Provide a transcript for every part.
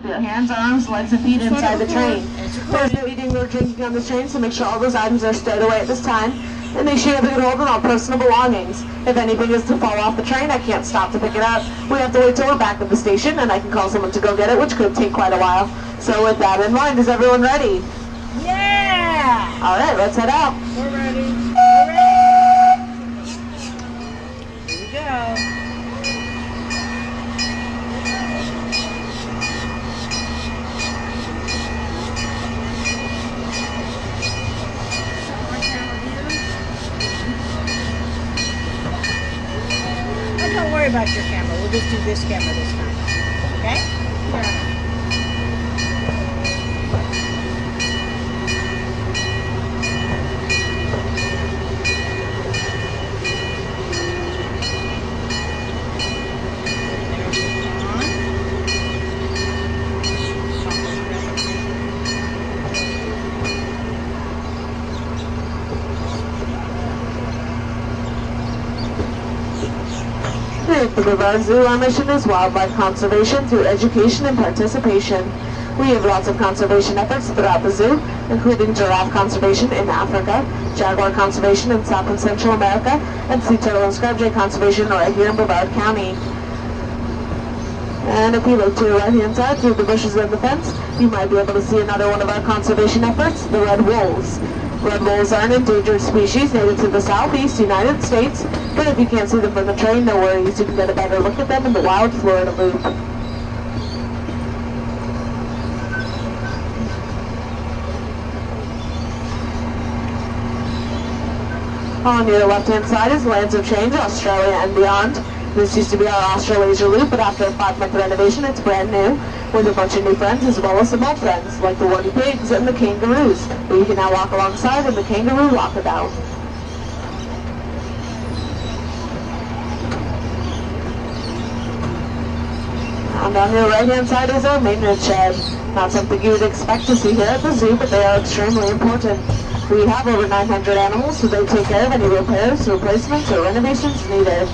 Your hands, arms, legs, and feet inside the train. There's no eating or drinking on this train, so make sure all those items are stowed away at this time. And make sure you have a good hold on all personal belongings. If anything is to fall off the train, I can't stop to pick it up. We have to wait till we're back at the station, and I can call someone to go get it, which could take quite a while. So with that in mind, is everyone ready? Yeah! All right, let's head out. We're ready. We're ready. Here we go. Don't worry about your camera. We'll just do this camera this time. Okay? Yeah. For the Brevard Zoo, our mission is wildlife conservation through education and participation. We have lots of conservation efforts throughout the zoo, including giraffe conservation in Africa, jaguar conservation in South and Central America, and sea turtle and scrub jay conservation right here in Brevard County. And if you look to your right-hand side through the bushes and the fence, you might be able to see another one of our conservation efforts, the red wolves. Red wolves are an endangered species native to the southeast United States, but if you can't see them from the train, no worries, you can get a better look at them in the Wild Florida Loop. On your left-hand side is Lands of Change, Australia and beyond. This used to be our Australasia Loop, but after a 5-month renovation, it's brand new, with a bunch of new friends as well as some old friends, like the woolly pigs and the kangaroos, who you can now walk alongside in the kangaroo walkabout. And on your right-hand side is our maintenance shed. Not something you would expect to see here at the zoo, but they are extremely important. We have over 900 animals, so they take care of any repairs, replacements, or renovations needed.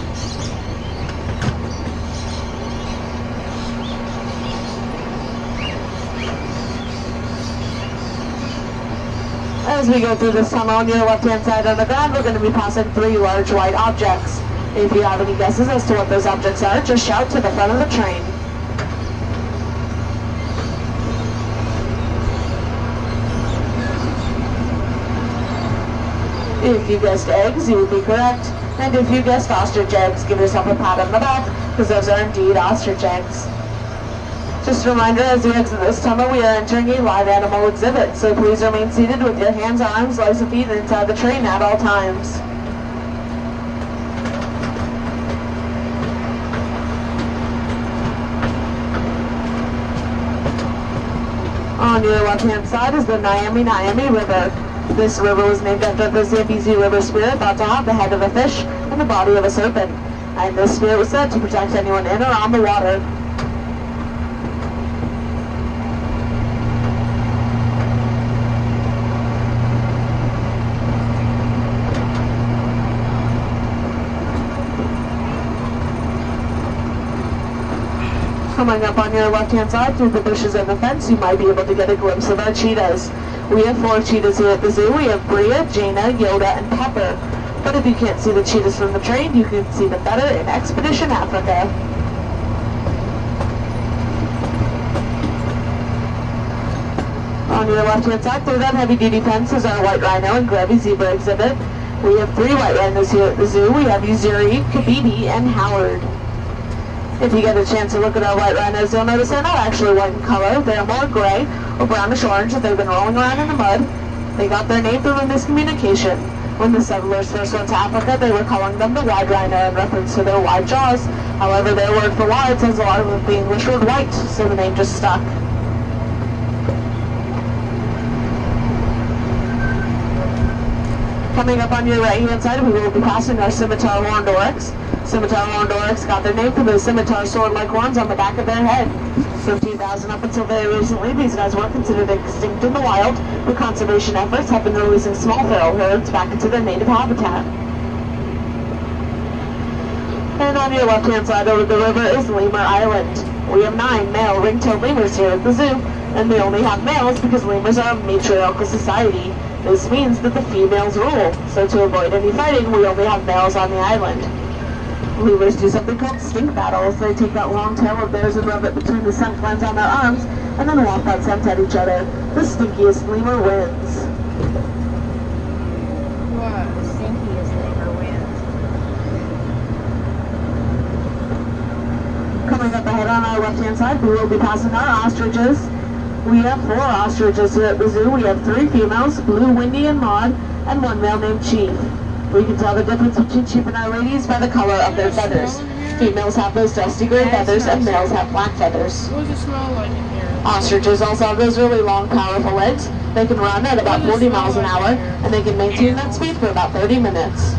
As we go through this tunnel on your left-hand side on the ground, we're going to be passing 3 large white objects. If you have any guesses as to what those objects are, just shout to the front of the train. If you guessed eggs, you would be correct. And if you guessed ostrich eggs, give yourself a pat on the back, because those are indeed ostrich eggs. Just a reminder, as we exit this tunnel, we are entering a live animal exhibit, so please remain seated with your hands, arms, legs, and feet inside the train at all times. On your left-hand side is the Nyami River. This river was named after the Zambezi River spirit, thought to have the head of a fish and the body of a serpent. And this spirit was said to protect anyone in or on the water. Coming up on your left-hand side through the bushes and the fence, you might be able to get a glimpse of our cheetahs. We have 4 cheetahs here at the zoo. We have Bria, Jaina, Yoda, and Pepper. But if you can't see the cheetahs from the train, you can see them better in Expedition Africa. On your left-hand side through that heavy-duty fence is our white rhino and Grevy's zebra exhibit. We have 3 white rhinos here at the zoo. We have Uzuri, Kabidi, and Howard. If you get a chance to look at our white rhinos, you'll notice they're not actually white in color. They're more gray or brownish orange as they've been rolling around in the mud. They got their name through a miscommunication. When the settlers first went to Africa, they were calling them the wide rhino in reference to their wide jaws. However, their word for wide says a lot of the English word white, so the name just stuck. Coming up on your right-hand side, we will be passing our scimitar horned oryx. Scimitar horned oryx got their name from the scimitar sword-like horns on the back of their head. From 2000 up until very recently, these guys were considered extinct in the wild, but conservation efforts have been releasing small feral herds back into their native habitat. And on your left-hand side over the river is Lemur Island. We have 9 male ring-tailed lemurs here at the zoo, and we only have males because lemurs are a matriarchal society. This means that the females rule, so to avoid any fighting, we only have males on the island. Lemurs do something called stink battles. They take that long tail of theirs and rub it between the scent glands on their arms, and then waft that scent at each other. The stinkiest lemur wins. What? Stinkiest lemur wins. Coming up ahead on our left-hand side, we will be passing our ostriches. We have 4 ostriches here at the zoo. We have 3 females, Blue, Windy, and Maud, and 1 male named Chief. We can tell the difference between Chief and our ladies by the color of their feathers. Females have those dusty gray feathers, and males have black feathers. What does it smell like in here? Ostriches also have those really long, powerful legs. They can run at about 40 miles an hour, and they can maintain that speed for about 30 minutes.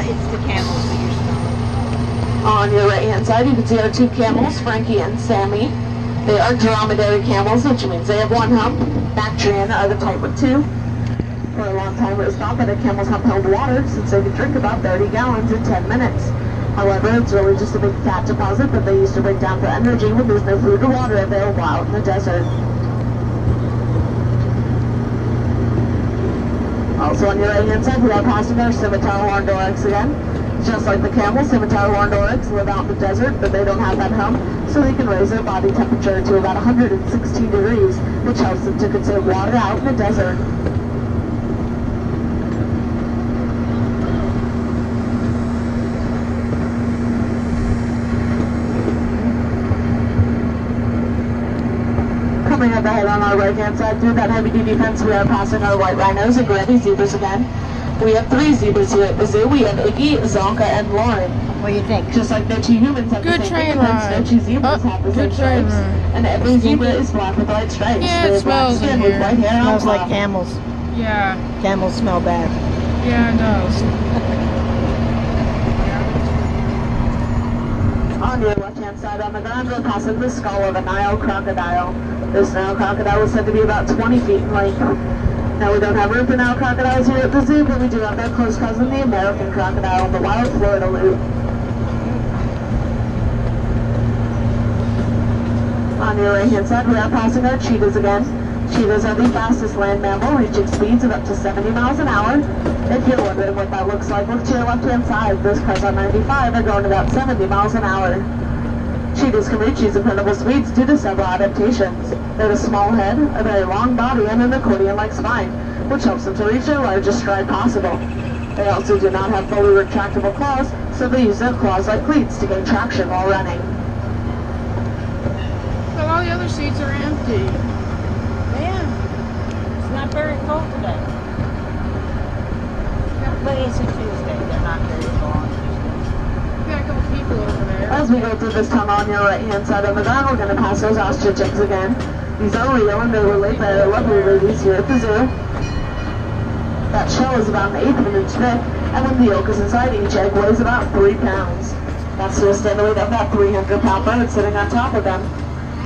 It's the camels that you're smelling. On your right-hand side, you can see our 2 camels, Frankie and Sammy. They are dromedary camels, which means they have 1 hump. Bactrian are the type with 2. For a long time, it was thought that a camel's hump held water, since they could drink about 30 gallons in 10 minutes. However, it's really just a big fat deposit that they use to break down for energy when there's no food or water available out in the desert. Also on your right-hand side, we are passing our scimitar horned oryx again. Just like the camel, scimitar horned oryx live out in the desert, but they don't have that hump, so they can raise their body temperature to about 116 degrees, which helps them to conserve water out in the desert. Coming up ahead on our right-hand side through that heavy-duty fence, we are passing our white rhinos and granny zebras again. We have 3 zebras here at the zoo. We have Iggy, Zonka, and Lauren. What do you think? Just like no 2 humans have Good the same train fingerprints, no ride. 2 zebras have the same Good train stripes. ride. And every zebra is black with white stripes. Yeah, it They have black smells in skin with here. white hair on Smells like top. camels. Yeah, Camels smell bad. yeah, it does. On your left-hand side on the ground, we're passing the skull of a Nile crocodile. This Nile crocodile is said to be about 20 feet in length. Now, we don't have room for Nile crocodiles here at the zoo, but we do have their close cousin, the American crocodile, the wild Florida loot. On your right-hand side, we are passing our cheetahs again. Cheetahs are the fastest land mammal, reaching speeds of up to 70 miles an hour. If you're wondering what that looks like, look to your left-hand side. Those cars on 95 are going about 70 miles an hour. Cheetahs can reach these incredible speeds due to several adaptations. They have a small head, a very long body, and an accordion-like spine, which helps them to reach their largest stride possible. They also do not have fully retractable claws, so they use their claws like cleats to gain traction while running. But all the other seats are empty. Yeah. It's not very cold today. But it's a Tuesday. They're not very long. We got a couple people over there. As we go through this tunnel on your right-hand side of the ground, we're going to pass those ostrich eggs again. These are real, and they were laid by our lovely ladies here at the zoo. That shell is about 1/8 of an inch thick, and when the yolk is inside, each egg weighs about 3 pounds. That's just the weight of that 300-pound bird sitting on top of them.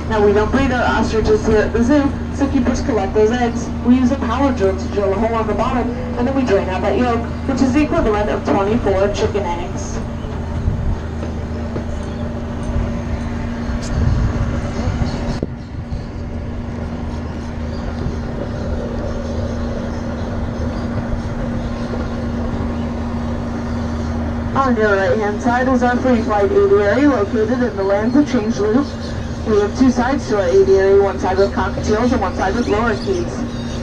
Now, we don't breed our ostriches here at the zoo, so keepers collect those eggs. We use a power drill to drill a hole on the bottom, and then we drain out that yolk, which is the equivalent of 24 chicken eggs. On your right-hand side is our free flight aviary located in the lands of Changeloo. We have 2 sides to our aviary, one side with cockatiels and one side with lorikeets.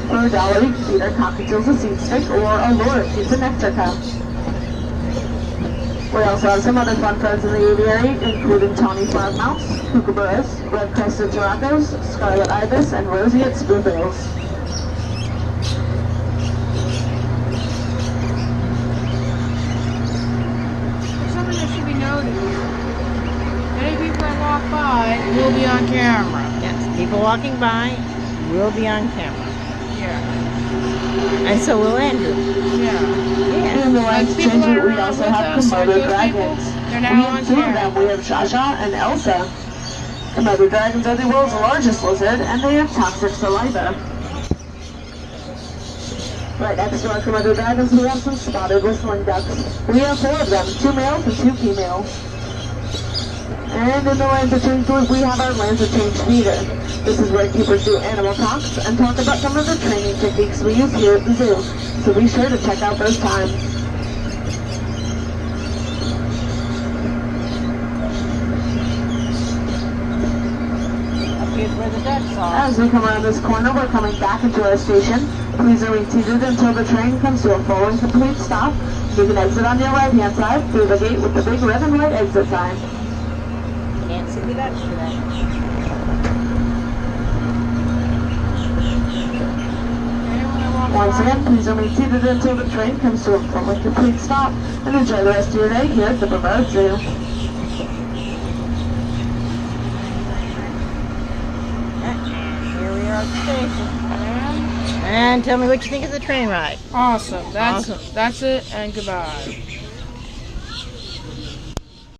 For $1, you can feed our cockatiels a seed stick or our lorikeets a nectar cup. We also have some other fun friends in the aviary, including tawny frogmouse, kookaburras, red-crested turacos, scarlet ibis, and roseate spoonbills. There's something that should be noted here. Any people that walk by will be on camera. Yes, people walking by will be on camera. Yeah. And so will Andrew. Yeah. In the lands of people that Changeloo, are we around also with have us, like Komodo those dragons. people, they're We now on have 2 of them. camera. We have Shasha and Elsa. Komodo dragons are the world's largest lizard, and they have toxic saliva. Right next to our Komodo dragons, we have some spotted whistling ducks. We have 4 of them, 2 males and 2 females. And in the Lanza Change Loop, we have our Lanza Change Theater. This is where keepers do animal talks and talk about some of the training techniques we use here at the zoo. So be sure to check out those times. Up here's where the ducks are. As we come around this corner, we're coming back into our station. Please remain seated until the train comes to a full and complete stop. You can exit on your right-hand side through the gate with the big red and white exit sign. Can't see the ducks today. Once again, please remain seated until the train comes to a full and complete stop. And enjoy the rest of your day here at the Brevard Zoo. Here we are at the station. And tell me what you think of the train ride. Awesome. That's it, and goodbye.